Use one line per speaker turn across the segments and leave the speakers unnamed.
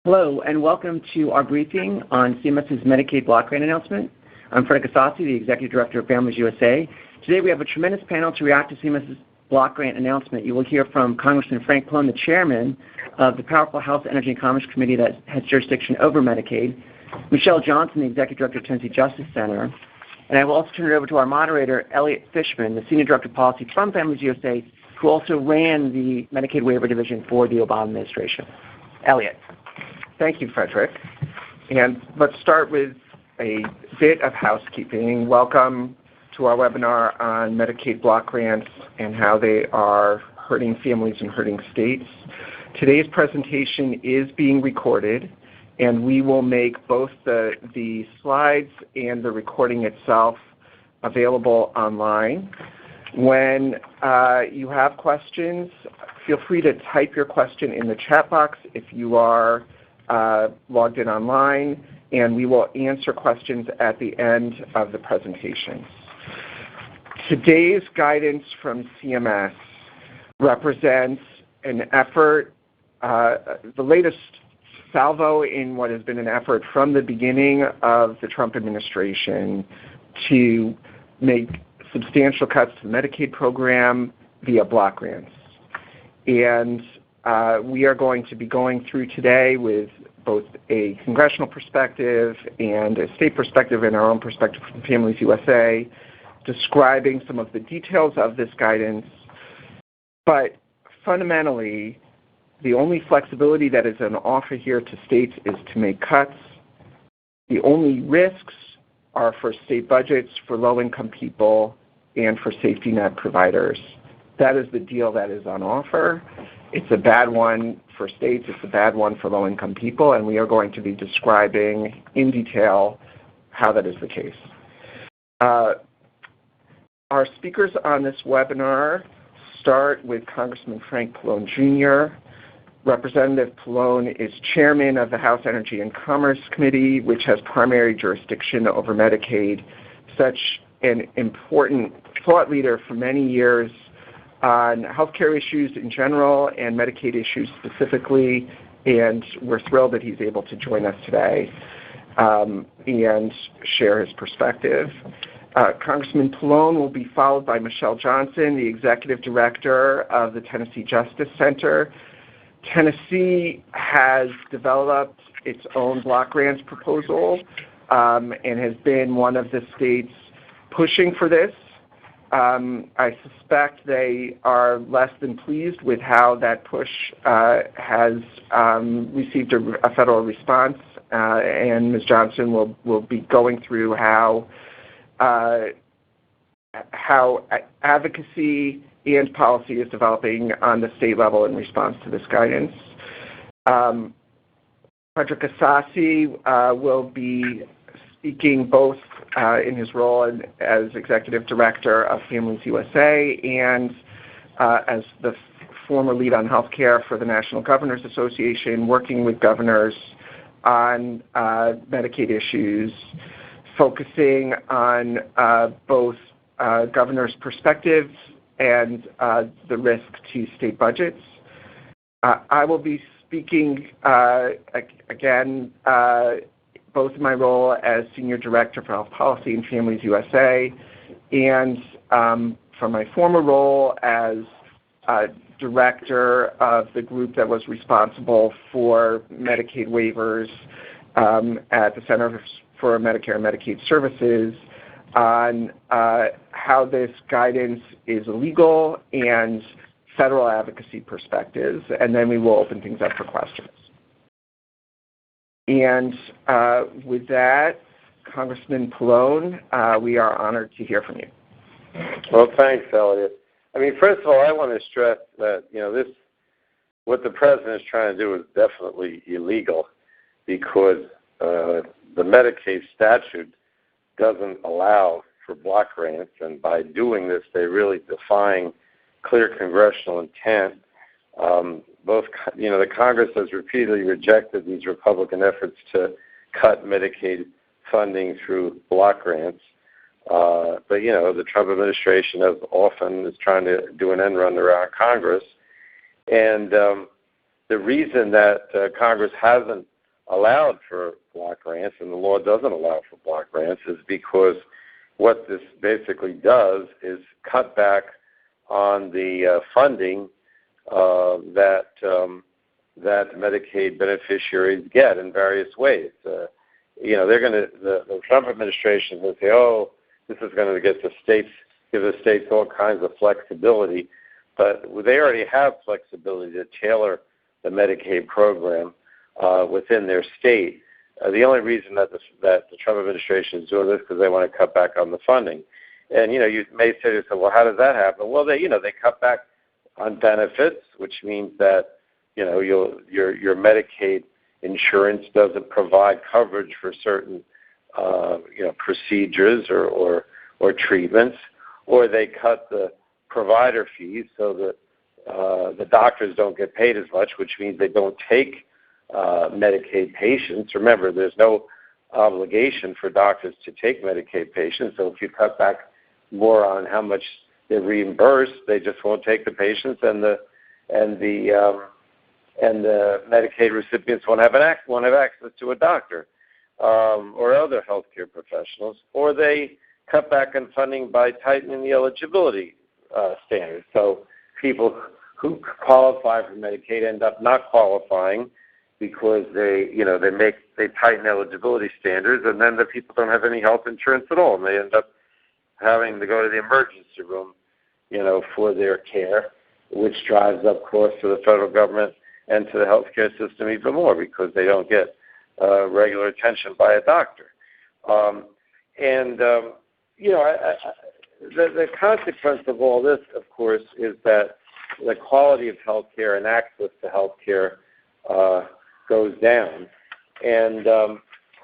Hello, and welcome to our briefing on CMS's Medicaid block grant announcement. I'm Fred Casassi, the Executive Director of Families USA. Today we have a tremendous panel to react to CMS's block grant announcement. You will hear from Congressman Frank Pallone, the Chairman of the powerful House Energy and Commerce Committee that has jurisdiction over Medicaid, Michelle Johnson, the Executive Director of Tennessee Justice Center, and I will also turn it over to our moderator, Elliot Fishman, the Senior Director of Policy from Families USA, who also ran the Medicaid waiver division for the Obama administration. Elliot.
Thank you, Frederick. And let's start with a bit of housekeeping. Welcome to our webinar on Medicaid block grants and how they are hurting families and hurting states. Today's presentation is being recorded, and we will make both the slides and the recording itself available online. When you have questions, feel free to type your question in the chat box if you are logged in online, and we will answer questions at the end of the presentations. Today's guidance from CMS represents an effort, the latest salvo in what has been an effort from the beginning of the Trump administration to make substantial cuts to the Medicaid program via block grants. And we are going to be going through today with both a congressional perspective and a state perspective and our own perspective from Families USA, describing some of the details of this guidance. But fundamentally, the only flexibility that is on offer here to states is to make cuts. The only risks are for state budgets, for low-income people, and for safety net providers. That is the deal that is on offer. It's a bad one for states, it's a bad one for low-income people, and we are going to be describing in detail how that is the case. Our speakers on this webinar start with Congressman Frank Pallone Jr. Representative Pallone is Chairman of the House Energy and Commerce Committee, which has primary jurisdiction over Medicaid, such an important thought leader for many years on healthcare issues in general and Medicaid issues specifically, and we're thrilled that he's able to join us today and share his perspective. Congressman Pallone will be followed by Michelle Johnson, the Executive Director of the Tennessee Justice Center. Tennessee has developed its own block grants proposal and has been one of the states pushing for this. I suspect they are less than pleased with how that push has received a federal response, and Ms. Johnson will be going through how advocacy and policy is developing on the state level in response to this guidance. Frederick Casassi will be speaking both in his role as Executive Director of Families USA and as the former lead on healthcare for the National Governors Association, working with governors on Medicaid issues, focusing on both governors' perspectives and the risk to state budgets. I will be speaking again both in my role as Senior Director for Health Policy in Families USA and from my former role as Director of the group that was responsible for Medicaid waivers at the Center for Medicare and Medicaid Services on how this guidance is illegal and federal advocacy perspectives, and then we will open things up for questions. And with that, Congressman Pallone, we are honored to hear from you.
Well, thanks, Elliot. I mean, first of all, I want to stress that, what the President is trying to do is definitely illegal because the Medicaid statute doesn't allow for block grants, and by doing this, they're really defying clear congressional intent. The Congress has repeatedly rejected these Republican efforts to cut Medicaid funding through block grants. But the Trump administration, as often, is trying to do an end run around Congress. And the reason that Congress hasn't allowed for block grants, and the law doesn't allow for block grants, is because what this basically does is cut back on the funding that Medicaid beneficiaries get in various ways. The Trump administration will say, "Oh, this is going to give the states all kinds of flexibility," but they already have flexibility to tailor the Medicaid program within their state. The only reason that the Trump administration is doing this is because they want to cut back on the funding. And you may say to yourself, "Well, how does that happen?" Well, they cut back on benefits, which means that your Medicaid insurance doesn't provide coverage for certain procedures or treatments, or they cut the provider fees so that the doctors don't get paid as much, which means they don't take Medicaid patients. Remember, there's no obligation for doctors to take Medicaid patients, so if you cut back more on how much they reimburse, they just won't take the patients, and the Medicaid recipients won't have access to a doctor or other healthcare professionals, or they cut back on funding by tightening the eligibility standards. So people who qualify for Medicaid end up not qualifying because they tighten eligibility standards, and then the people don't have any health insurance at all, and they end up having to go to the emergency room, for their care, which drives up costs to the federal government and to the healthcare system even more because they don't get regular attention by a doctor. The consequence of all this, of course, is that the quality of healthcare and access to healthcare goes down. And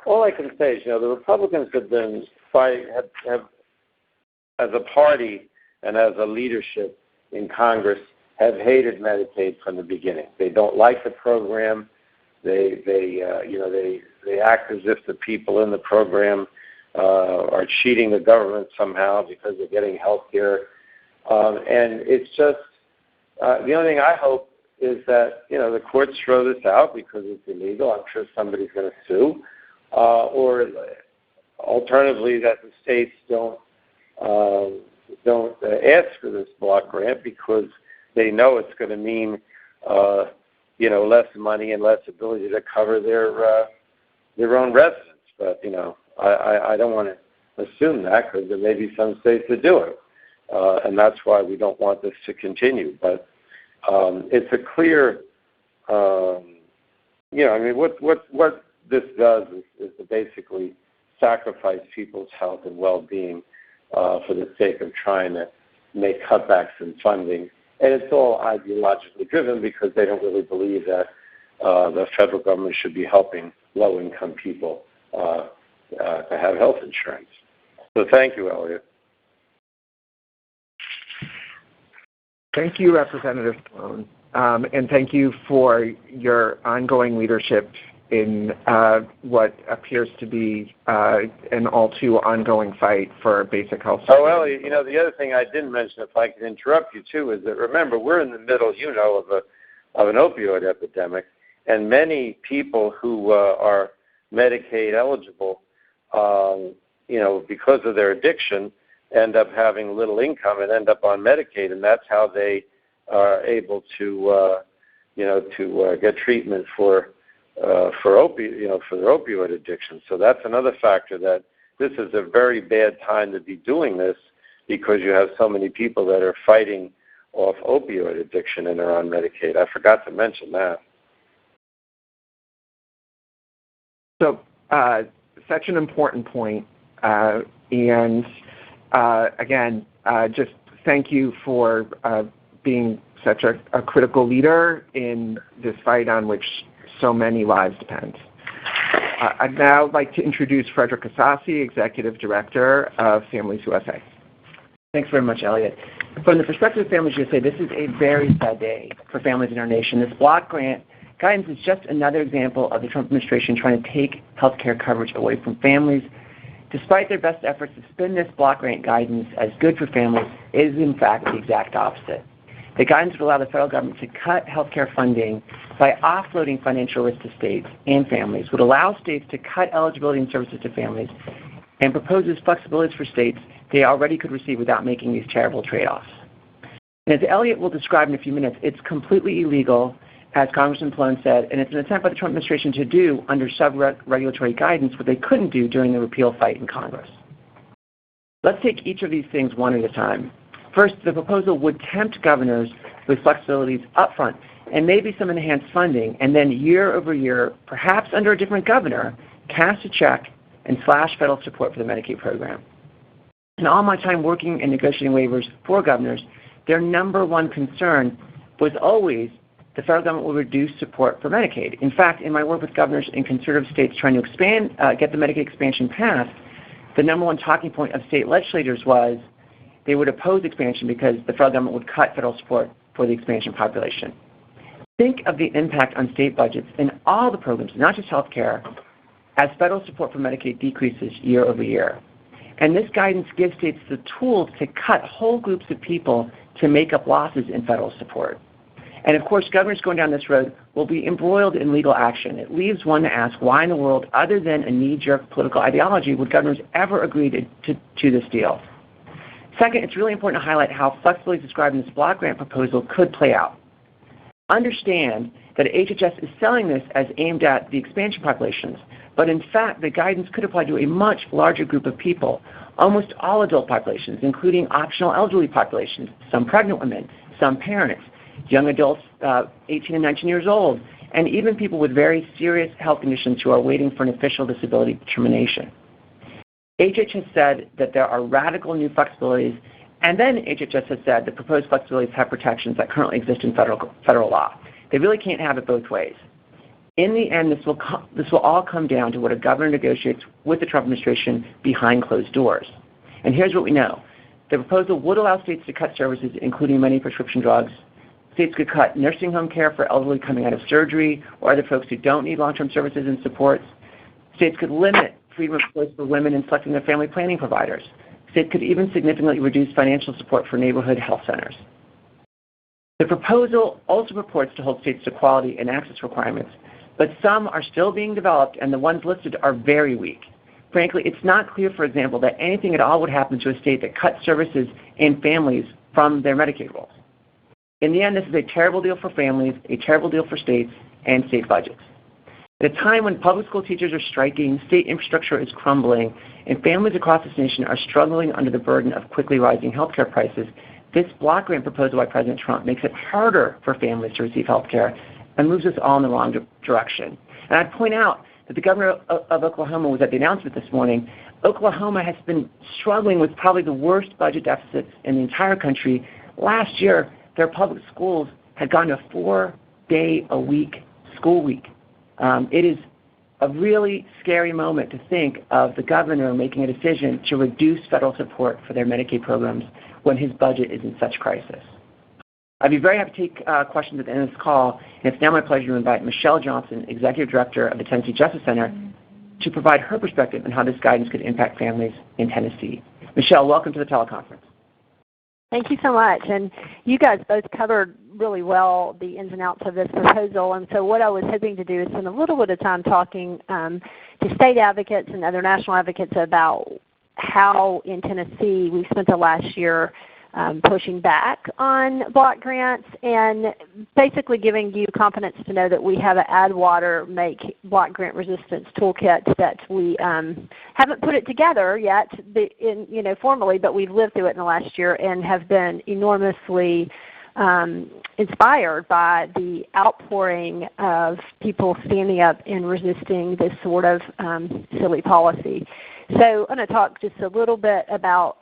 all I can say is, the Republicans have been fighting, have as a party and as a leadership in Congress, have hated Medicaid from the beginning. They don't like the program. They act as if the people in the program are cheating the government somehow because they're getting health care. And it's just, the only thing I hope is that, the courts throw this out because it's illegal. I'm sure somebody's going to sue. Or alternatively, that the states don't ask for this block grant because they know it's going to mean, less money and less ability to cover their own residents. But, I don't want to assume that because there may be some states that do it. And that's why we don't want this to continue. But it's a clear, what this does is to basically sacrifice people's health and well-being for the sake of trying to make cutbacks in funding. And it's all ideologically driven because they don't really believe that the federal government should be helping low-income people to have health insurance. So thank you, Elliot.
Thank you, Representative Sloan, and thank you for your ongoing leadership in what appears to be an all-too ongoing fight for basic health services.
Oh, Elliot, the other thing I didn't mention, if I can interrupt you too, is that remember, we're in the middle, of an opioid epidemic, and many people who are Medicaid eligible, because of their addiction, end up having little income and end up on Medicaid, and that's how they are able to, get treatment for their opioid addiction. So that's another factor, that this is a very bad time to be doing this because you have so many people that are fighting off opioid addiction and are on Medicaid. I forgot to mention that.
So such an important point, and again, just thank you for being such a critical leader in this fight on which so many lives depend. I'd now like to introduce Frederick Assassi, Executive Director of Families USA.
Thanks very much, Elliot. From the perspective of Families USA, this is a very sad day for families in our nation. This block grant guidance is just another example of the Trump administration trying to take health care coverage away from families. Despite their best efforts to spin this block grant guidance as good for families, it is in fact the exact opposite. The guidance would allow the federal government to cut health care funding by offloading financial risk to states and families, would allow states to cut eligibility and services to families, and proposes flexibilities for states they already could receive without making these terrible trade-offs. And as Elliot will describe in a few minutes, it's completely illegal, as Congressman Pallone said, and it's an attempt by the Trump administration to do under sub-regulatory guidance what they couldn't do during the repeal fight in Congress. Let's take each of these things one at a time. First, the proposal would tempt governors with flexibilities up front and maybe some enhanced funding, and then year over year, perhaps under a different governor, cast a check and slash federal support for the Medicaid program. In all my time working and negotiating waivers for governors, their number one concern was always the federal government will reduce support for Medicaid. In fact, in my work with governors in conservative states trying to get the Medicaid expansion passed, the number one talking point of state legislators was they would oppose expansion because the federal government would cut federal support for the expansion population. Think of the impact on state budgets in all the programs, not just health care, as federal support for Medicaid decreases year over year. And this guidance gives states the tools to cut whole groups of people to make up losses in federal support. And of course, governors going down this road will be embroiled in legal action. It leaves one to ask why in the world, other than a knee-jerk political ideology, would governors ever agree to this deal? Second, it's really important to highlight how flexibility described in this block grant proposal could play out. Understand that HHS is selling this as aimed at the expansion populations, but in fact, the guidance could apply to a much larger group of people, almost all adult populations, including optional elderly populations, some pregnant women, some parents, young adults 18 and 19 years old, and even people with very serious health conditions who are waiting for an official disability determination. HHS said that there are radical new flexibilities, and then HHS has said the proposed flexibilities have protections that currently exist in federal law. They really can't have it both ways. In the end, this will all come down to what a governor negotiates with the Trump administration behind closed doors. And here's what we know. The proposal would allow states to cut services, including many prescription drugs. States could cut nursing home care for elderly coming out of surgery or other folks who don't need long-term services and supports. States could limit freedom of choice for women in selecting their family planning providers. States could even significantly reduce financial support for neighborhood health centers. The proposal also purports to hold states to quality and access requirements, but some are still being developed, and the ones listed are very weak. Frankly, it's not clear, for example, that anything at all would happen to a state that cuts services and families from their Medicaid rolls. In the end, this is a terrible deal for families, a terrible deal for states, and state budgets. At a time when public school teachers are striking, state infrastructure is crumbling, and families across this nation are struggling under the burden of quickly rising health care prices, this block grant proposal by President Trump makes it harder for families to receive health care and moves us all in the wrong direction. And I'd point out that the governor of Oklahoma was at the announcement this morning. Oklahoma has been struggling with probably the worst budget deficits in the entire country. Last year, their public schools had gone to a 4-day-a-week school week. It is a really scary moment to think of the governor making a decision to reduce federal support for their Medicaid programs when his budget is in such crisis. I'd be very happy to take questions at the end of this call, and it's now my pleasure to invite Michelle Johnson, Executive Director of the Tennessee Justice Center, to provide her perspective on how this guidance could impact families in Tennessee. Michelle, welcome to the teleconference.
Thank you so much. And you guys both covered really well the ins and outs of this proposal. And so what I was hoping to do is spend a little bit of time talking to state advocates and other national advocates about how in Tennessee we've spent the last year pushing back on block grants and basically giving you confidence to know that we have an Add Water, Make Block Grant Resistance toolkit that we haven't put it together yet formally, but we've lived through it in the last year and have been enormously inspired by the outpouring of people standing up and resisting this sort of silly policy. So I'm going to talk just a little bit about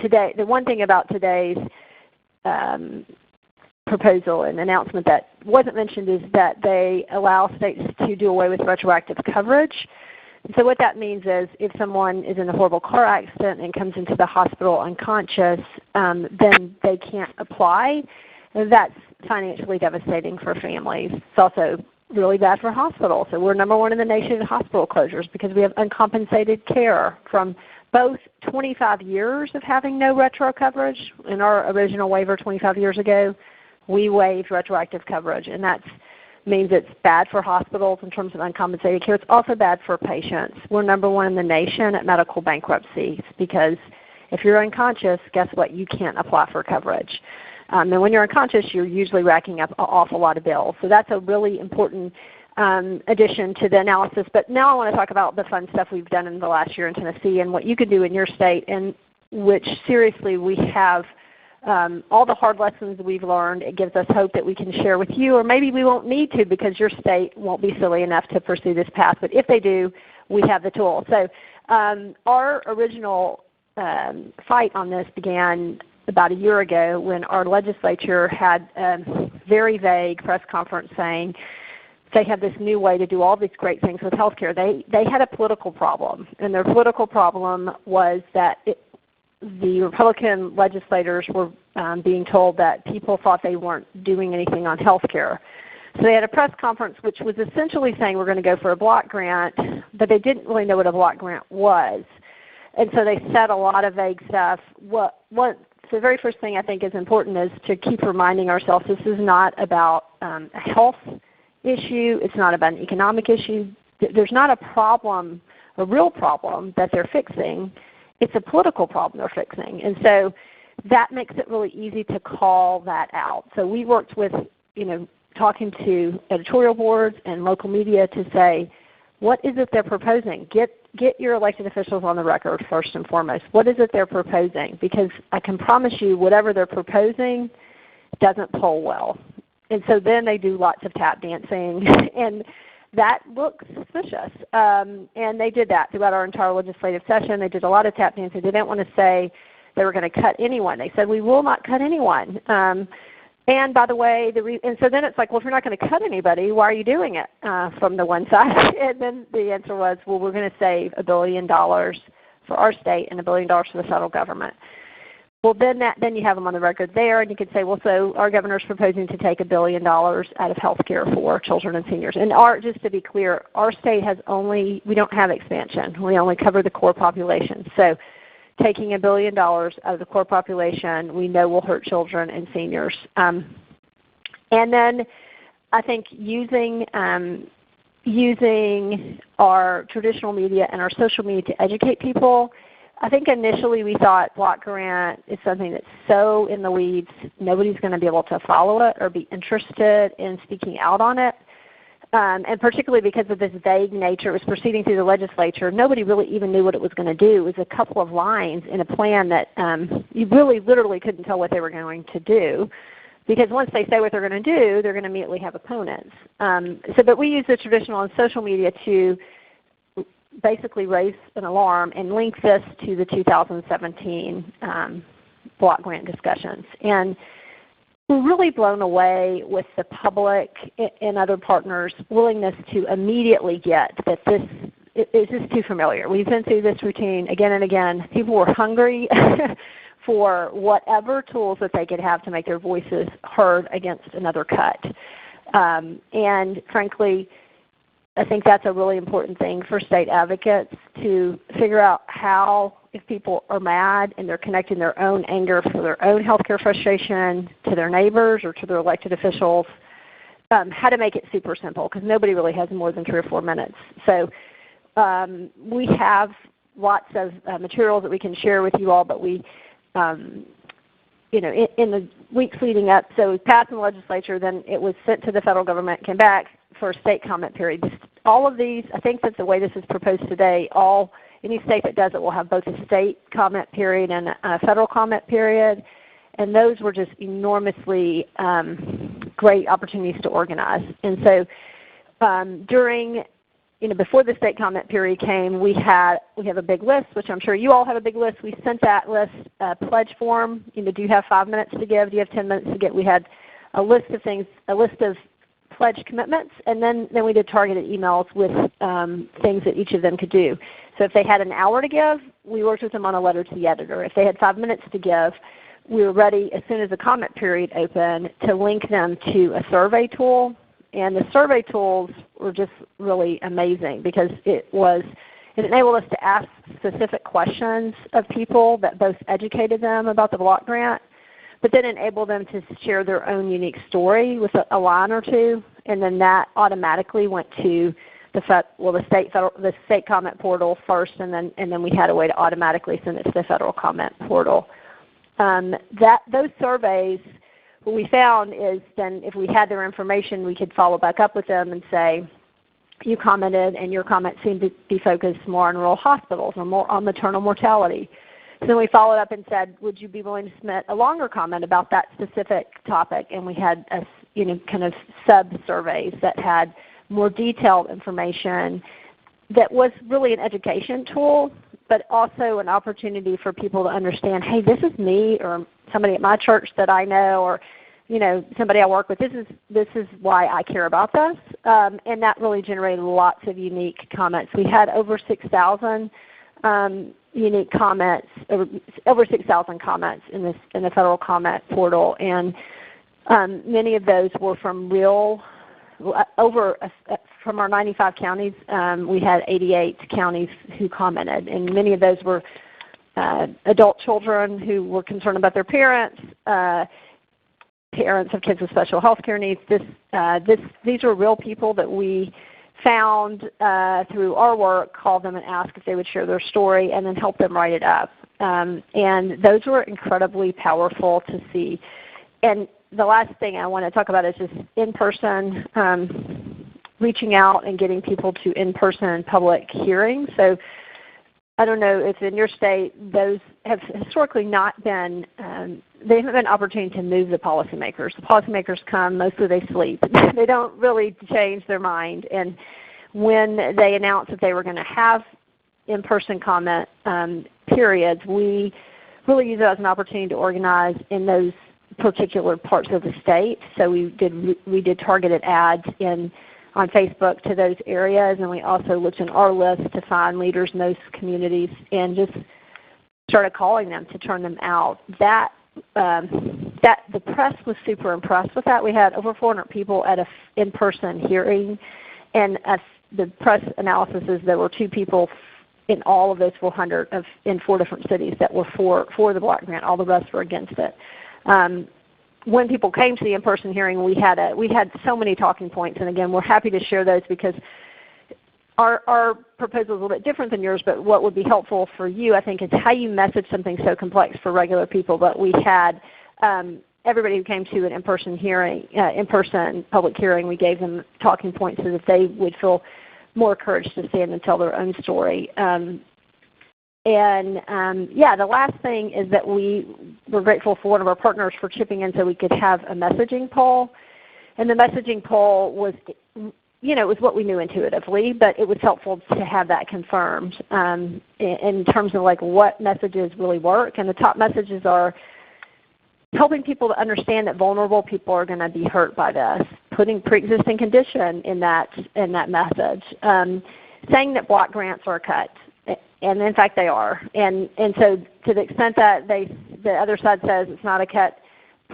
today. The one thing about today's proposal and announcement that wasn't mentioned is that they allow states to do away with retroactive coverage. And so what that means is if someone is in a horrible car accident and comes into the hospital unconscious, then they can't apply. That's financially devastating for families. It's also really bad for hospitals. So we're number one in the nation in hospital closures because we have uncompensated care from both 25 years of having no retro coverage. In our original waiver 25 years ago, we waived retroactive coverage, and that means it's bad for hospitals in terms of uncompensated care. It's also bad for patients. We're number one in the nation at medical bankruptcies because if you're unconscious, guess what? You can't apply for coverage. And when you're unconscious, you're usually racking up an awful lot of bills. So that's a really important addition to the analysis. But now I want to talk about the fun stuff we've done in the last year in Tennessee and what you can do in your state, in which seriously we have all the hard lessons we've learned. It gives us hope that we can share with you, or maybe we won't need to because your state won't be silly enough to pursue this path. But if they do, we have the tool. So our original fight on this began about a year ago when our legislature had a very vague press conference saying they have this new way to do all these great things with health care. They had a political problem, and their political problem was that the Republican legislators were being told that people thought they weren't doing anything on health care. So they had a press conference which was essentially saying we're going to go for a block grant, but they didn't really know what a block grant was. And so they said a lot of vague stuff. So the very first thing I think is important is to keep reminding ourselves this is not about a health issue. It's not about an economic issue. There's not a problem, a real problem that they're fixing. It's a political problem they're fixing. And so that makes it really easy to call that out. So we worked with, talking to editorial boards and local media to say, what is it they're proposing? Get your elected officials on the record first and foremost. What is it they're proposing? Because I can promise you whatever they're proposing doesn't poll well. And so then they do lots of tap dancing, and that looks suspicious. And they did that throughout our entire legislative session. They did a lot of tap dancing. They didn't want to say they were going to cut anyone. They said, we will not cut anyone. And by the way, and so then it's like, well, if you're not going to cut anybody, why are you doing it from the one side? And then the answer was, well, we're going to save $1 billion for our state and $1 billion for the federal government. Well, then you have them on the record there, and you could say, well, so our governor's proposing to take $1 billion out of health care for children and seniors. And just to be clear, our state we don't have expansion. We only cover the core population. So taking $1 billion out of the core population we know will hurt children and seniors. And then I think using our traditional media and our social media to educate people. I think initially we thought block grant is something that's so in the weeds, nobody's going to be able to follow it or be interested in speaking out on it. And particularly because of this vague nature, it was proceeding through the legislature. Nobody really even knew what it was going to do. It was a couple of lines in a plan that you really literally couldn't tell what they were going to do. Because once they say what they're going to do, they're going to immediately have opponents. But we use the traditional and social media to basically raise an alarm and link this to the 2017 block grant discussions. And we're really blown away with the public and other partners' willingness to immediately get that this is just too familiar. We've been through this routine again and again. People were hungry for whatever tools that they could have to make their voices heard against another cut. And frankly, I think that's a really important thing for state advocates to figure out how, if people are mad and they're connecting their own anger for their own healthcare frustration to their neighbors or to their elected officials, how to make it super simple, because nobody really has more than 3 or 4 minutes. So we have lots of materials that we can share with you all, but we, in the weeks leading up, so it was passed in the legislature, then it was sent to the federal government, came back for a state comment period. All of these, I think that the way this is proposed today, any state that does it will have both a state comment period and a federal comment period. And those were just enormously great opportunities to organize. And so before the state comment period came, we have a big list, which I'm sure you all have a big list. We sent that list a pledge form. Do you have 5 minutes to give? Do you have 10 minutes to give? We had a list of things, a list of pledge commitments, and then we did targeted emails with things that each of them could do. So if they had an hour to give, we worked with them on a letter to the editor. If they had 5 minutes to give, we were ready as soon as the comment period opened to link them to a survey tool. And the survey tools were just really amazing because it It enabled us to ask specific questions of people that both educated them about the block grant, but then enabled them to share their own unique story with a line or two, and then that automatically went to the state comment portal first, and then we had a way to automatically send it to the federal comment portal. Those surveys, what we found is then if we had their information, we could follow back up with them and say, you commented and your comment seemed to be focused more on rural hospitals or more on maternal mortality. So then we followed up and said, would you be willing to submit a longer comment about that specific topic? And we had kind of sub-surveys that had more detailed information that was really an education tool, but also an opportunity for people to understand, hey, this is me or somebody at my church that I know, or somebody I work with. This is why I care about this, and that really generated lots of unique comments. We had over 6,000 unique comments, over 6,000 comments in the federal comment portal, and many of those were from from our 95 counties. We had 88 counties who commented, and many of those were adult children who were concerned about their parents, parents of kids with special health care needs. These are real people that we found through our work, called them and asked if they would share their story, and then help them write it up. And those were incredibly powerful to see. And the last thing I want to talk about is just in-person, reaching out and getting people to in-person public hearings. So I don't know if in your state those have historically not been, they haven't been an opportunity to move the policymakers. The policymakers come, mostly they sleep. They don't really change their mind. And when they announced that they were going to have in-person comment periods, we really used it as an opportunity to organize in those particular parts of the state. So we did targeted ads on Facebook to those areas, and we also looked in our list to find leaders in those communities and just started calling them to turn them out. The press was super impressed with that. We had over 400 people at an in-person hearing, and the press analysis is there were 2 people in all of those 400 in 4 different cities that were for the block grant. All the rest were against it. When people came to the in-person hearing, we had so many talking points, and again, we're happy to share those because our proposal is a little bit different than yours, but what would be helpful for you, I think, is how you message something so complex for regular people. But we had everybody who came to an in-person hearing, in-person public hearing, we gave them talking points so that they would feel more encouraged to stand and tell their own story. The last thing is that we were grateful for one of our partners for chipping in so we could have a messaging poll. And the messaging poll was, it was what we knew intuitively, but it was helpful to have that confirmed in terms of what messages really work. And the top messages are helping people to understand that vulnerable people are going to be hurt by this, putting pre-existing condition in that message, saying that block grants are cut. And in fact they are. And so to the extent that the other side says it's not a cut,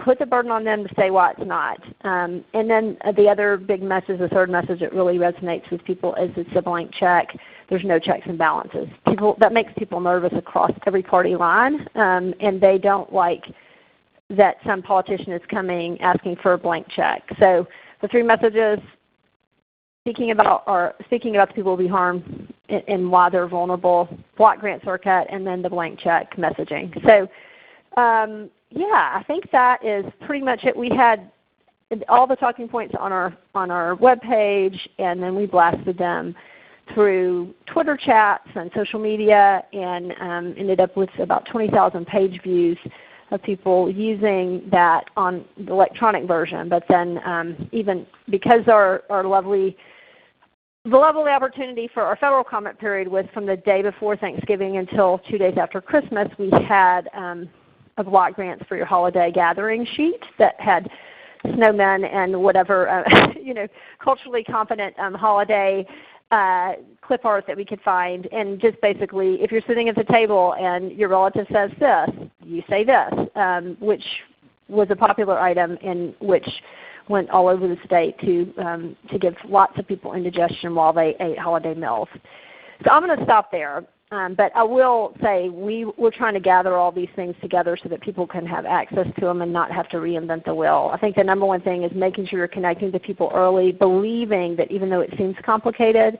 put the burden on them to say why it's not. And then the other big message, the third message that really resonates with people is it's a blank check. There's no checks and balances. That makes people nervous across every party line, and they don't like that some politician is coming asking for a blank check. So the 3 messages, speaking about the people who will be harmed and why they're vulnerable, block grants are cut, and then the blank check messaging. So I think that is pretty much it. We had all the talking points on our webpage, and then we blasted them through Twitter chats and social media, and ended up with about 20,000 page views of people using that on the electronic version. But then even because the lovely opportunity for our federal comment period was from the day before Thanksgiving until 2 days after Christmas, we had a block grants for your holiday gathering sheet that had snowmen and whatever culturally competent holiday clip art that we could find. And just basically, if you're sitting at the table and your relative says this, you say this, which was a popular item in which went all over the state to give lots of people indigestion while they ate holiday meals. So I'm going to stop there. But I will say we're trying to gather all these things together so that people can have access to them and not have to reinvent the wheel. I think the number one thing is making sure you're connecting to people early, believing that even though it seems complicated,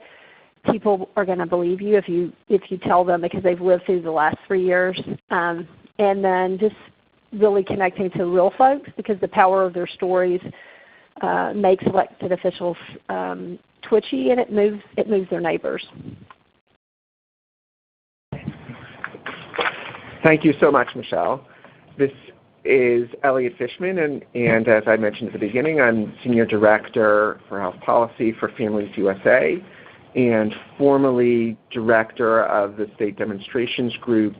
people are going to believe you if you tell them because they've lived through the last 3 years. And then just really connecting to real folks because the power of their stories makes elected officials twitchy, and it moves their neighbors.
Thank you so much, Michelle. This is Elliot Fishman, and as I mentioned at the beginning, I'm Senior Director for Health Policy for Families USA and formerly Director of the State Demonstrations Group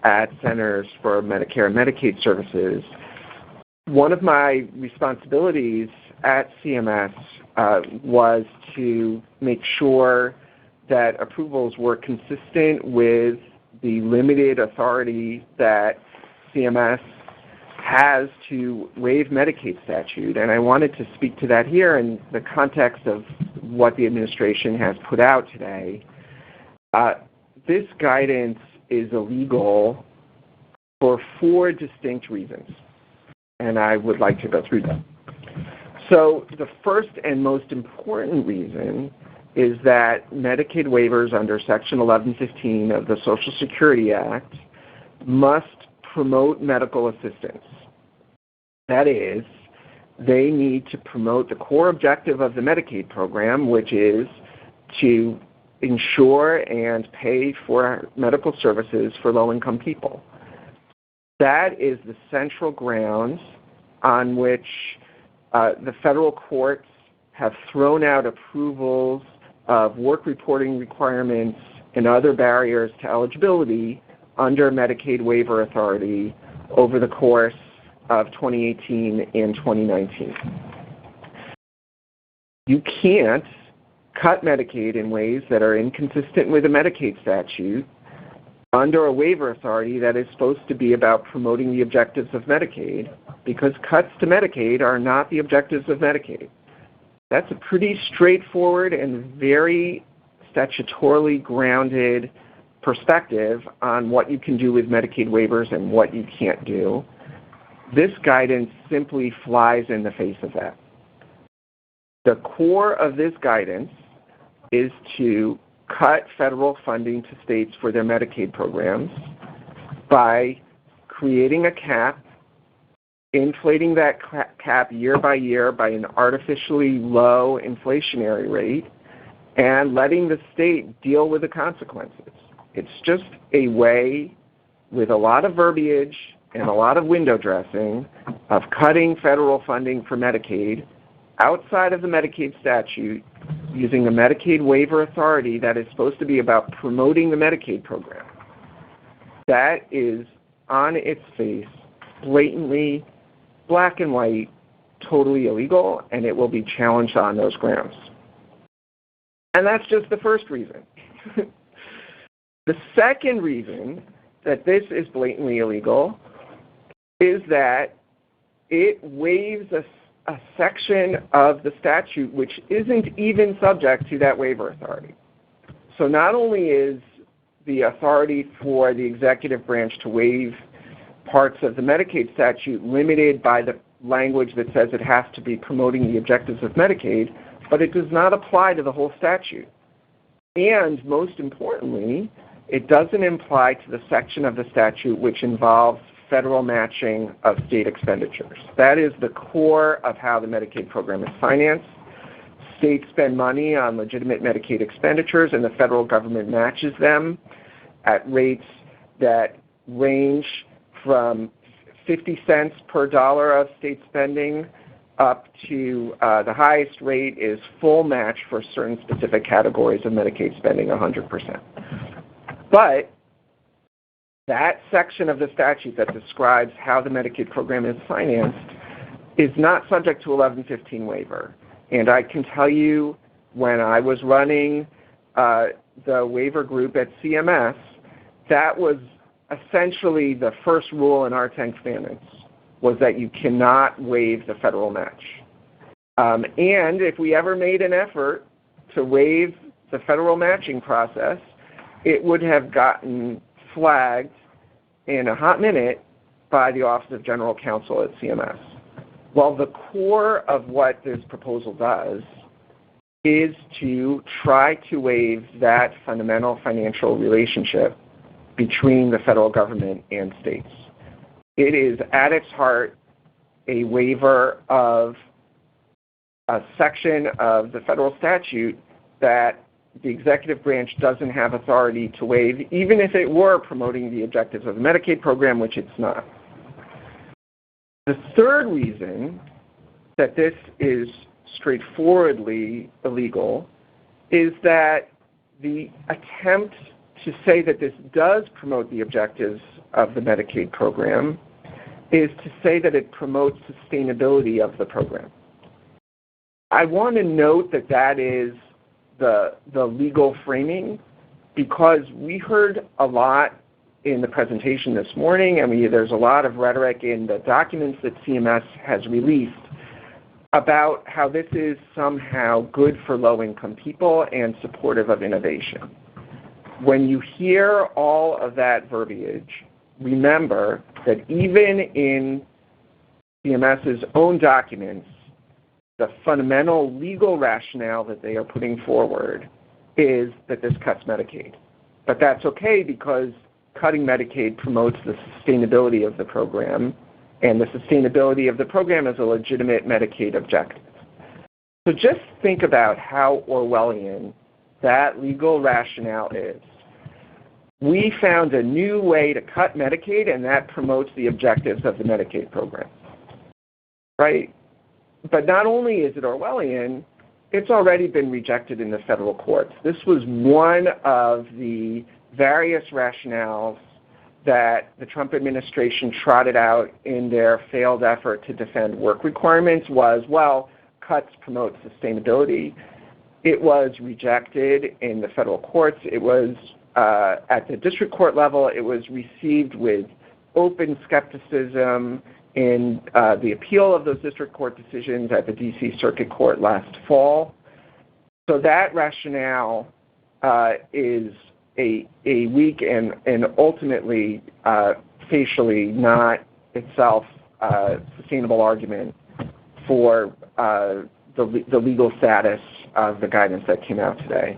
at Centers for Medicare and Medicaid Services. One of my responsibilities at CMS was to make sure that approvals were consistent with the limited authority that CMS has to waive Medicaid statute. And I wanted to speak to that here in the context of what the administration has put out today. This guidance is illegal for 4 distinct reasons, and I would like to go through them. So the first and most important reason is that Medicaid waivers under Section 1115 of the Social Security Act must promote medical assistance. That is, they need to promote the core objective of the Medicaid program, which is to insure and pay for medical services for low-income people. That is the central grounds on which the federal courts have thrown out approvals of work reporting requirements and other barriers to eligibility under Medicaid waiver authority over the course of 2018 and 2019. You can't cut Medicaid in ways that are inconsistent with the Medicaid statute under a waiver authority that is supposed to be about promoting the objectives of Medicaid, because cuts to Medicaid are not the objectives of Medicaid. That's a pretty straightforward and very statutorily grounded perspective on what you can do with Medicaid waivers and what you can't do. This guidance simply flies in the face of that. The core of this guidance is to cut federal funding to states for their Medicaid programs by creating a cap, inflating that cap year by year by an artificially low inflationary rate, and letting the state deal with the consequences. It's just a way, with a lot of verbiage and a lot of window dressing, of cutting federal funding for Medicaid outside of the Medicaid statute using a Medicaid waiver authority that is supposed to be about promoting the Medicaid program. That is, on its face, blatantly, black and white, totally illegal, and it will be challenged on those grounds. And that's just the first reason. The second reason that this is blatantly illegal is that it waives a section of the statute which isn't even subject to that waiver authority. So not only is the authority for the executive branch to waive parts of the Medicaid statute limited by the language that says it has to be promoting the objectives of Medicaid, but it does not apply to the whole statute. And most importantly, it doesn't apply to the section of the statute which involves federal matching of state expenditures. That is the core of how the Medicaid program is financed. States spend money on legitimate Medicaid expenditures, and the federal government matches them at rates that range from 50 cents per dollar of state spending up to the highest rate is full match for certain specific categories of Medicaid spending, 100%. But that section of the statute that describes how the Medicaid program is financed is not subject to 1115 waiver. And I can tell you, when I was running the waiver group at CMS, that was essentially the first rule in our 10 commandments, was that you cannot waive the federal match. And if we ever made an effort to waive the federal matching process, it would have gotten flagged in a hot minute by the Office of General Counsel at CMS. Well, the core of what this proposal does is to try to waive that fundamental financial relationship between the federal government and states. It is at its heart a waiver of a section of the federal statute that the executive branch doesn't have authority to waive, even if it were promoting the objectives of the Medicaid program, which it's not. The third reason that this is straightforwardly illegal is that the attempt to say that this does promote the objectives of the Medicaid program is to say that it promotes sustainability of the program. I want to note that that is the legal framing, because we heard a lot in the presentation this morning, and there's a lot of rhetoric in the documents that CMS has released about how this is somehow good for low-income people and supportive of innovation. When you hear all of that verbiage, remember that even in CMS's own documents, the fundamental legal rationale that they are putting forward is that this cuts Medicaid. But that's okay, because cutting Medicaid promotes the sustainability of the program, and the sustainability of the program is a legitimate Medicaid objective. So just think about how Orwellian that legal rationale is. We found a new way to cut Medicaid, and that promotes the objectives of the Medicaid program, right? But not only is it Orwellian, it's already been rejected in the federal courts. This was one of the various rationales that the Trump administration trotted out in their failed effort to defend work requirements was, well, cuts promote sustainability. It was rejected in the federal courts. It was, at the district court level, it was received with open skepticism in the appeal of those district court decisions at the D.C. Circuit Court last fall. So that rationale is a weak and ultimately facially not itself sustainable argument for the legal status of the guidance that came out today.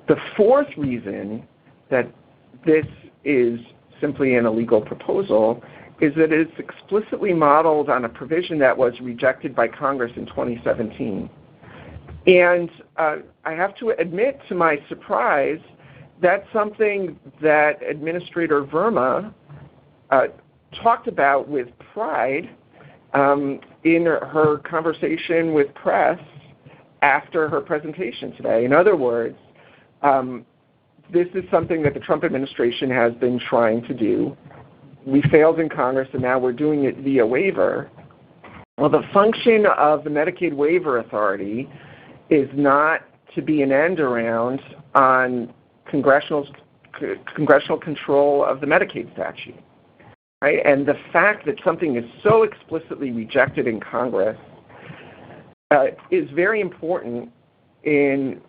The fourth reason that this is simply an illegal proposal is that it's explicitly modeled on a provision that was rejected by Congress in 2017. And I have to admit, to my surprise, that's something that Administrator Verma talked about with pride in her conversation with press after her presentation today. In other words, this is something that the Trump administration has been trying to do. We failed in Congress, and now we're doing it via waiver. Well, the function of the Medicaid Waiver Authority is not to be an end around on congressional control of the Medicaid statute, right? And the fact that something is so explicitly rejected in Congress is very important in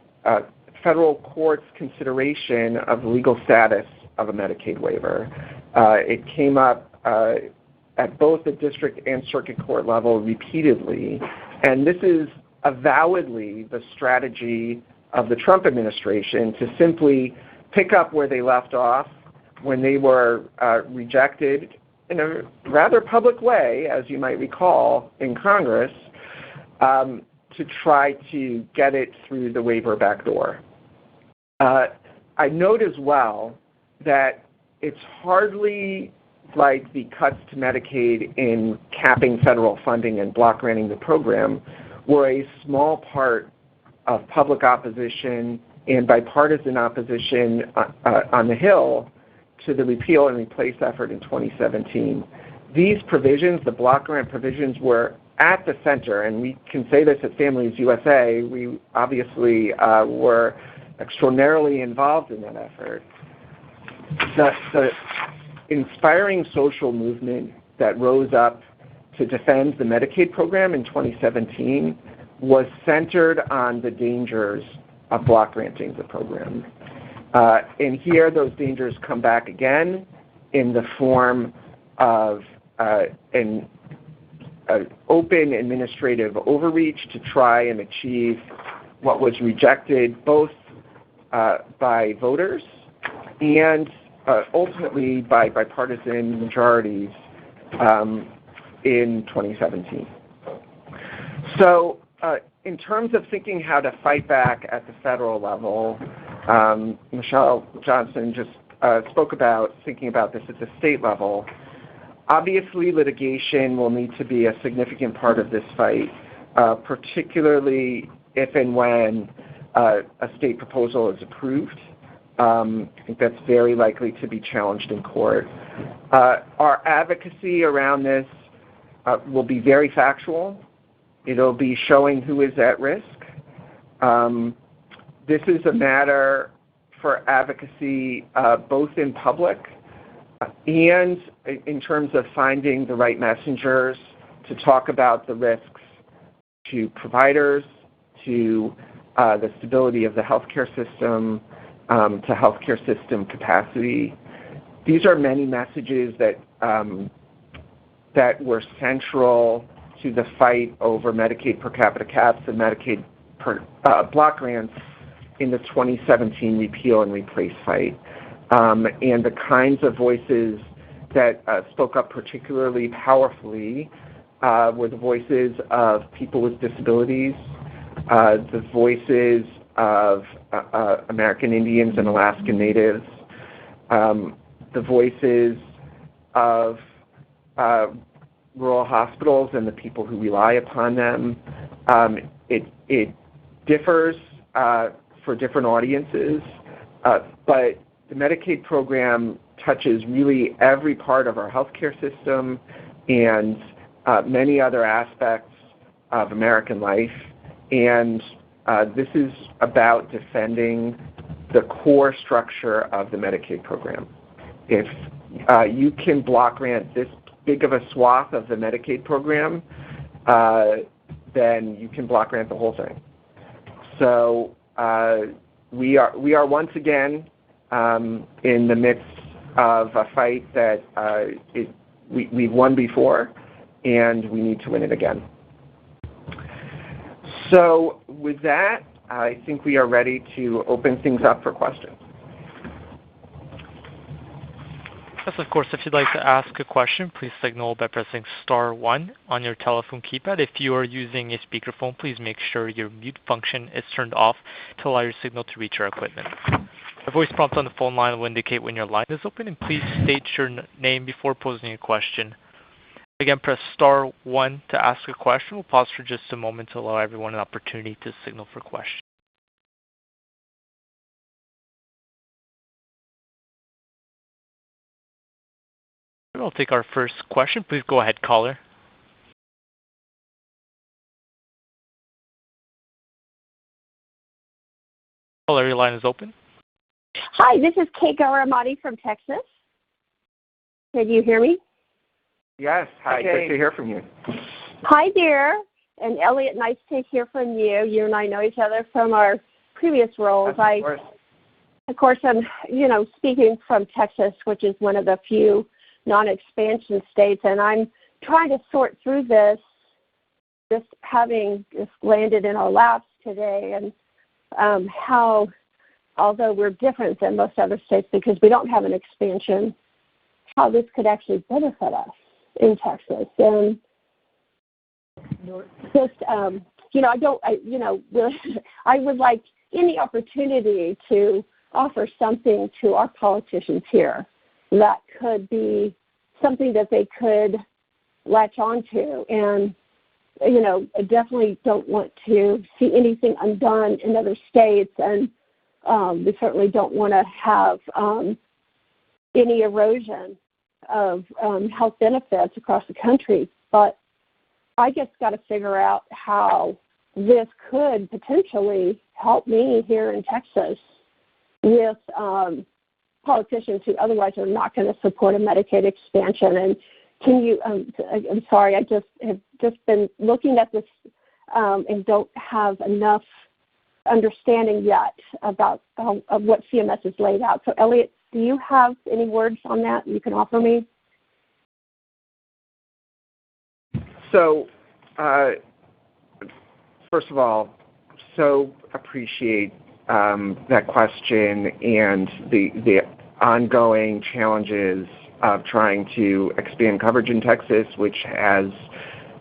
federal court's consideration of the legal status of a Medicaid waiver. It came up at both the district and circuit court level repeatedly, and this is avowedly the strategy of the Trump administration to simply pick up where they left off when they were rejected in a rather public way, as you might recall, in Congress, to try to get it through the waiver backdoor. I note as well that it's hardly like the cuts to Medicaid in capping federal funding and block granting the program were a small part of public opposition and bipartisan opposition on the Hill to the repeal and replace effort in 2017. These provisions, the block grant provisions, were at the center, and we can say this at Families USA. We obviously were extraordinarily involved in that effort. The inspiring social movement that rose up to defend the Medicaid program in 2017 was centered on the dangers of block granting the program. And here those dangers come back again in the form of an open administrative overreach to try and achieve what was rejected both by voters and ultimately by bipartisan majorities in 2017. So in terms of thinking how to fight back at the federal level, Michelle Johnson just spoke about thinking about this at the state level. Obviously, litigation will need to be a significant part of this fight, particularly if and when a state proposal is approved. I think that's very likely to be challenged in court. Our advocacy around this will be very factual. It'll be showing who is at risk. This is a matter for advocacy both in public and in terms of finding the right messengers to talk about the risks to providers, to the stability of the healthcare system, to healthcare system capacity. These are many messages that were central to the fight over Medicaid per capita caps and Medicaid block grants in the 2017 repeal and replace fight. And the kinds of voices that spoke up particularly powerfully were the voices of people with disabilities, the voices of American Indians and Alaskan Natives, the voices of rural hospitals and the people who rely upon them. It differs for different audiences, but the Medicaid program touches really every part of our healthcare system and many other aspects of American life. And this is about defending the core structure of the Medicaid program. If you can block grant this big of a swath of the Medicaid program, then you can block grant the whole thing. So we are once again in the midst of a fight that we've won before, and we need to win it again. So with that, I think we are ready to open things up for questions.
Yes, of course, if you'd like to ask a question, please signal by pressing star 1 on your telephone keypad. If you are using a speakerphone, please make sure your mute function is turned off to allow your signal to reach our equipment. A voice prompt on the phone line will indicate when your line is open, and please state your name before posing a question. Again, press star 1 to ask a question. We'll pause for just a moment to allow everyone an opportunity to signal for questions. We'll take our first question. Please go ahead, caller. Caller, your line is open.
Hi, this is Kate Garamati from Texas. Can you hear me?
Yes. Hi, great to hear from you.
Hi, dear. And Elliot, nice to hear from you. You and I know each other from our previous roles. Of course, I'm, speaking from Texas, which is one of the few non-expansion states, and I'm trying to sort through this, just having just landed in our laps today, and how, although we're different than most other states because we don't have an expansion, how this could actually benefit us in Texas. And just, I would like any opportunity to offer something to our politicians here that could be something that they could latch onto. And, I definitely don't want to see anything undone in other states, and we certainly don't want to have any erosion of health benefits across the country. But I just got to figure out how this could potentially help me here in Texas with politicians who otherwise are not going to support a Medicaid expansion. And can you, I'm sorry, I have just been looking at this and don't have enough understanding yet about of what CMS has laid out. So, Elliot, do you have any words on that you can offer me?
So, first of all, so appreciate that question and the ongoing challenges of trying to expand coverage in Texas, which has,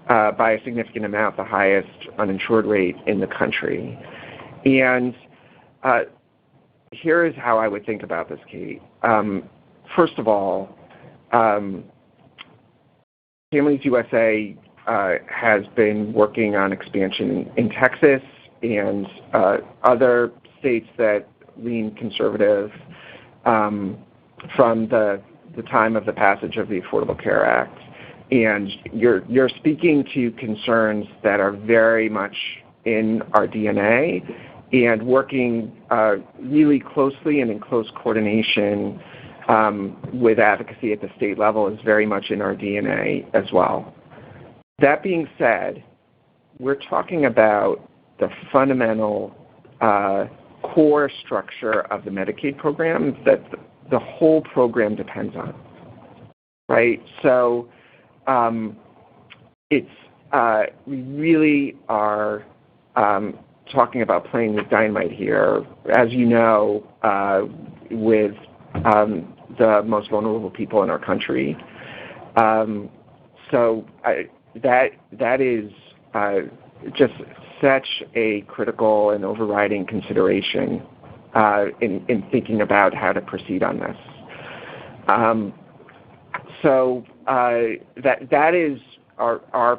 by a significant amount, the highest uninsured rate in the country. And here is how I would think about this, Kate. First of all, Families USA has been working on expansion in Texas and other states that lean conservative from the time of the passage of the Affordable Care Act. And you're speaking to concerns that are very much in our DNA, and working really closely and in close coordination with advocacy at the state level is very much in our DNA as well. That being said, we're talking about the fundamental core structure of the Medicaid program that the whole program depends on, right? So we really are talking about playing with dynamite here, as you know, with the most vulnerable people in our country. So that is just such a critical and overriding consideration in thinking about how to proceed on this. So that is our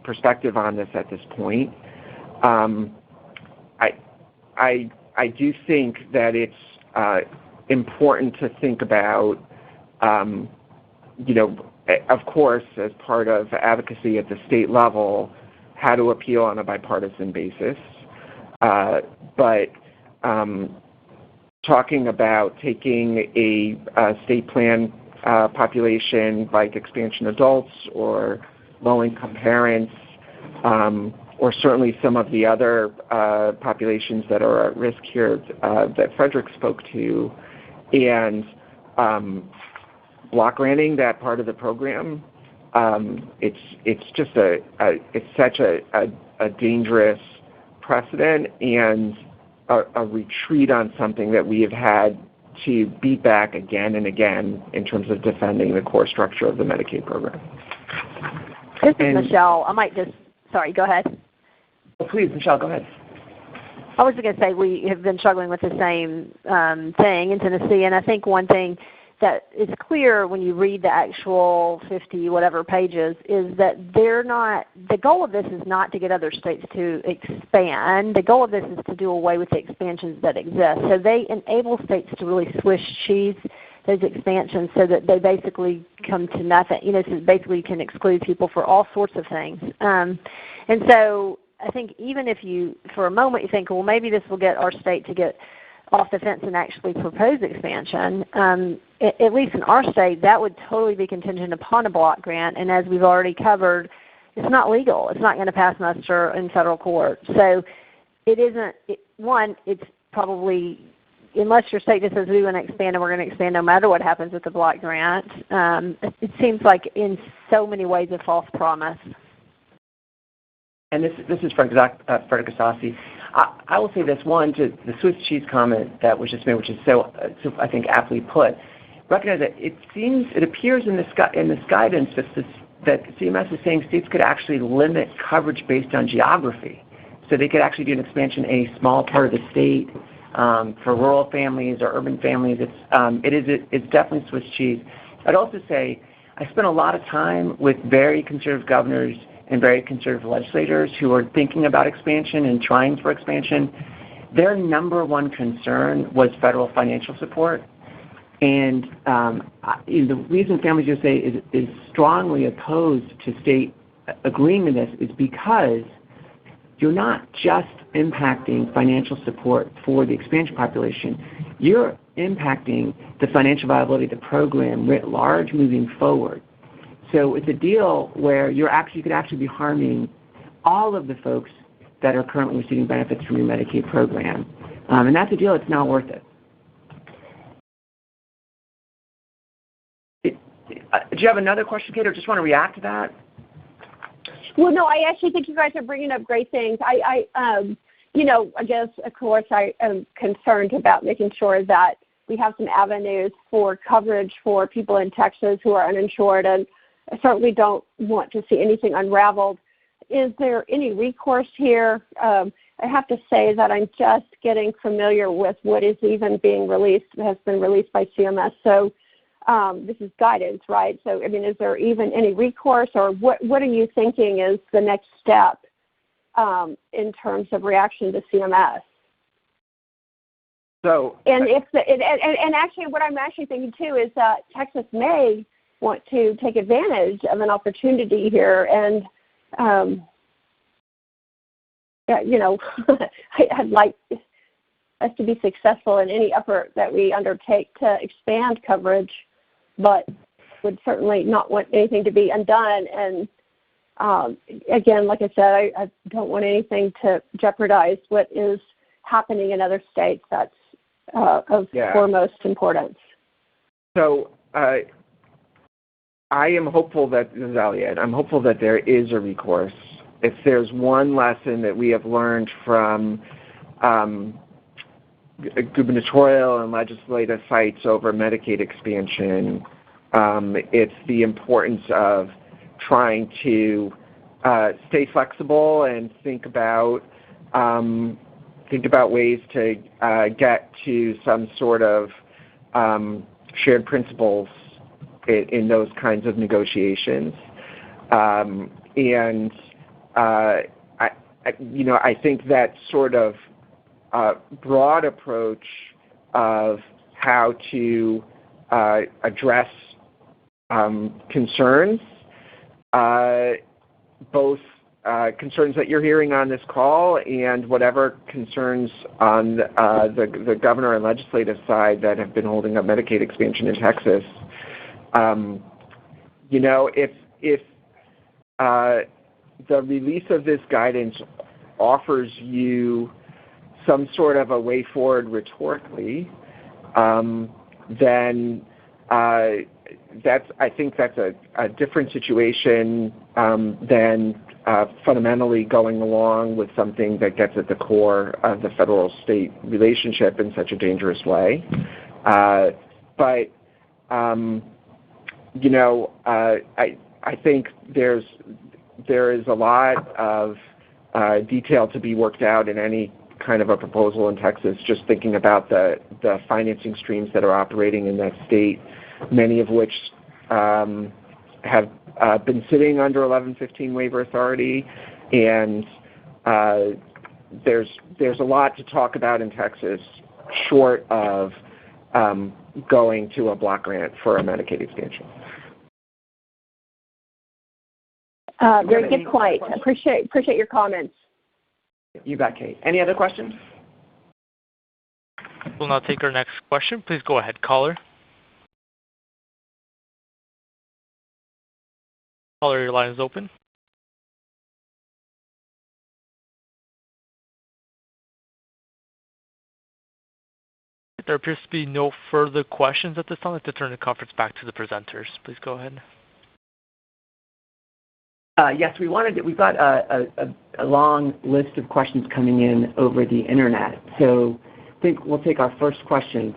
perspective on this at this point. I do think that it's important to think about, of course, as part of advocacy at the state level, how to appeal on a bipartisan basis. But talking about taking a state plan population like expansion adults or low-income parents, or certainly some of the other populations that are at risk here that Frederick spoke to, and block granting that part of the program, it's just it's such a dangerous precedent and a retreat on something that we have had to beat back again and again in terms of defending the core structure of the Medicaid program.
This is Michelle. I might just, sorry, go ahead.
Oh, please, Michelle, go ahead.
I was going to say we have been struggling with the same thing in Tennessee, and I think one thing that is clear when you read the actual 50 whatever pages is that they're not, the goal of this is not to get other states to expand. The goal of this is to do away with the expansions that exist. So they enable states to really Swiss cheese those expansions so that they basically come to nothing. So basically you can exclude people for all sorts of things. And so I think even if you, for a moment, you think, well, maybe this will get our state to get off the fence and actually propose expansion, at least in our state, that would totally be contingent upon a block grant. And as we've already covered, it's not legal. It's not going to pass muster in federal court. So it isn't, it's probably, unless your state just says we want to expand and we're going to expand no matter what happens with the block grant, it seems like in so many ways a false promise.
And this is Frederick Assassi. I will say this, one, to the Swiss cheese comment that was just made, which is so I think aptly put. Recognize that it appears in this guidance that CMS is saying states could actually limit coverage based on geography. So they could actually do an expansion in a small part of the state for rural families or urban families. It's definitely Swiss cheese. I'd also say I spent a lot of time with very conservative governors and very conservative legislators who are thinking about expansion and trying for expansion. Their number one concern was federal financial support. And the reason Families USA is strongly opposed to state agreeing to this is because you're not just impacting financial support for the expansion population. You're impacting the financial viability of the program writ large moving forward. So it's a deal where you could actually be harming all of the folks that are currently receiving benefits from your Medicaid program. And that's a deal that's not worth it. Do you have another question, Kate, or just want to react to that?
Well, no, I actually think you guys are bringing up great things. I guess, of course, I am concerned about making sure that we have some avenues for coverage for people in Texas who are uninsured, and I certainly don't want to see anything unraveled. Is there any recourse here? I have to say that I'm just getting familiar with what is even being released, has been released by CMS. So this is guidance, right? So, I mean, is there even any recourse, or what are you thinking is the next step in terms of reaction to CMS?
So,
and actually, what I'm actually thinking too is that Texas may want to take advantage of an opportunity here, and I'd like us to be successful in any effort that we undertake to expand coverage, but would certainly not want anything to be undone. And again, like I said, I don't want anything to jeopardize what is happening in other states. That's of foremost importance.
So I am hopeful that, this is Elliot, I'm hopeful that there is a recourse. If there's one lesson that we have learned from gubernatorial and legislative fights over Medicaid expansion, it's the importance of trying to stay flexible and think about ways to get to some sort of shared principles in those kinds of negotiations. I think that sort of broad approach of how to address concerns, both concerns that you're hearing on this call and whatever concerns on the governor and legislative side that have been holding up Medicaid expansion in Texas. If the release of this guidance offers you some sort of a way forward rhetorically, then I think that's a different situation than fundamentally going along with something that gets at the core of the federal-state relationship in such a dangerous way. I think there is a lot of detail to be worked out in any kind of a proposal in Texas, just thinking about the financing streams that are operating in that state, many of which have been sitting under 1115 waiver authority, and there's a lot to talk about in Texas short of going to a block grant for a Medicaid expansion.
Very good point. Appreciate your comments.
You bet, Kate. Any other questions?
We'll now take our next question. Please go ahead, caller. Caller, your line is open. There appears to be no further questions at this time. I'd like to turn the conference back to the presenters. Please go ahead.
Yes, we've got a long list of questions coming in over the internet. So I think we'll take our first question.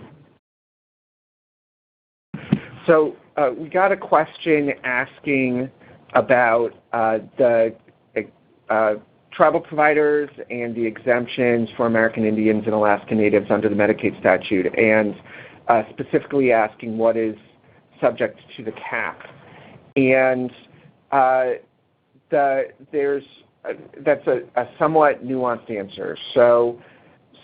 So we got a question asking about the tribal providers and the exemptions for American Indians and Alaska Natives under the Medicaid statute, and specifically asking what is subject to the cap. And that's a somewhat nuanced answer. So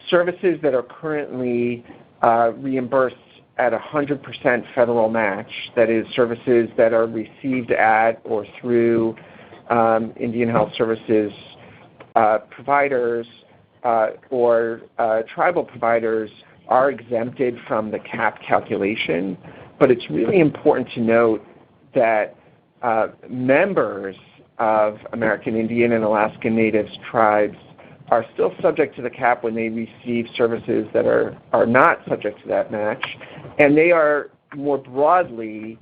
services that are currently reimbursed at 100% federal match, that is services that are received at or through Indian Health Services providers or tribal providers, are exempted from the cap calculation. But it's really important to note that members of American Indian and Alaska Natives tribes are still subject to the cap when they receive services that are not subject to that match. And they are more broadly,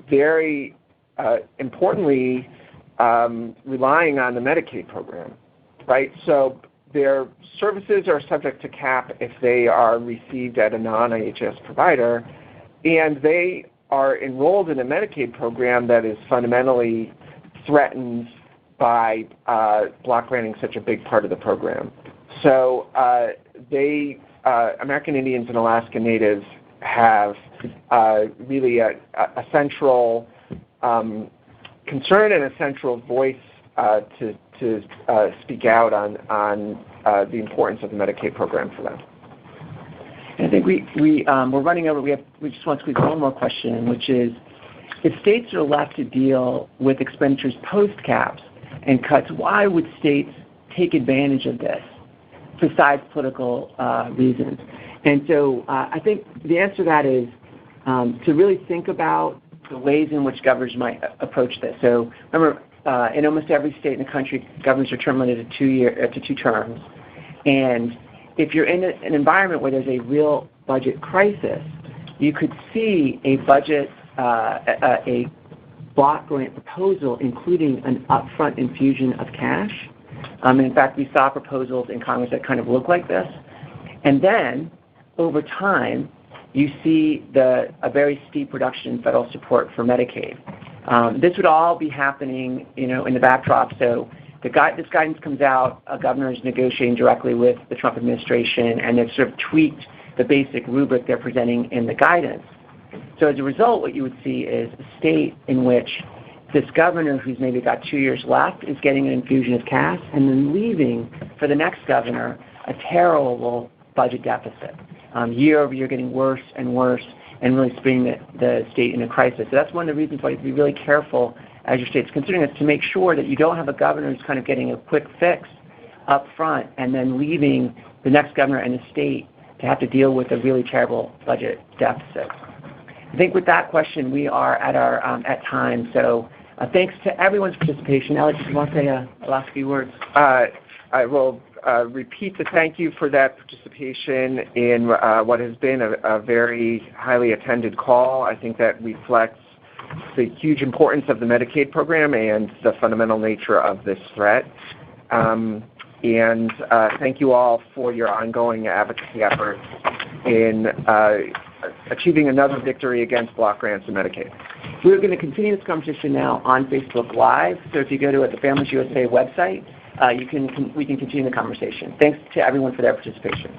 very importantly, relying on the Medicaid program, right? So their services are subject to cap if they are received at a non-IHS provider, and they are enrolled in a Medicaid program that is fundamentally threatened by block granting such a big part of the program. So American Indians and Alaska Natives have really a central concern and a central voice to speak out on the importance of the Medicaid program for them.
And I think we're running over. We just want to squeeze one more question in, which is, if states are left to deal with expenditures post-caps and cuts, why would states take advantage of this besides political reasons? And so I think the answer to that is to really think about the ways in which governors might approach this. So remember, in almost every state in the country, governors are term limited to 2 terms. And if you're in an environment where there's a real budget crisis, you could see a budget, a block grant proposal including an upfront infusion of cash. In fact, we saw proposals in Congress that kind of look like this. And then, over time, you see a very steep reduction in federal support for Medicaid. This would all be happening, in the backdrop. So this guidance comes out, a governor is negotiating directly with the Trump administration, and they've sort of tweaked the basic rubric they're presenting in the guidance. So as a result, what you would see is a state in which this governor, who's maybe got 2 years left, is getting an infusion of cash, and then leaving for the next governor a terrible budget deficit. Year over year getting worse and worse, and really spinning the state in a crisis. So that's one of the reasons why you have to be really careful as your state's considering this, to make sure that you don't have a governor who's kind of getting a quick fix up front and then leaving the next governor and the state to have to deal with a really terrible budget deficit. I think with that question, we are at time. So thanks to everyone's participation. Alex, if you want to say a last few words.
I will repeat the thank you for that participation in what has been a very highly attended call. I think that reflects the huge importance of the Medicaid program and the fundamental nature of this threat. And thank you all for your ongoing advocacy efforts in achieving another victory against block grants and Medicaid.
We're going to continue this conversation now on Facebook Live. So if you go to the Families USA website, we can continue the conversation. Thanks to everyone for their participation.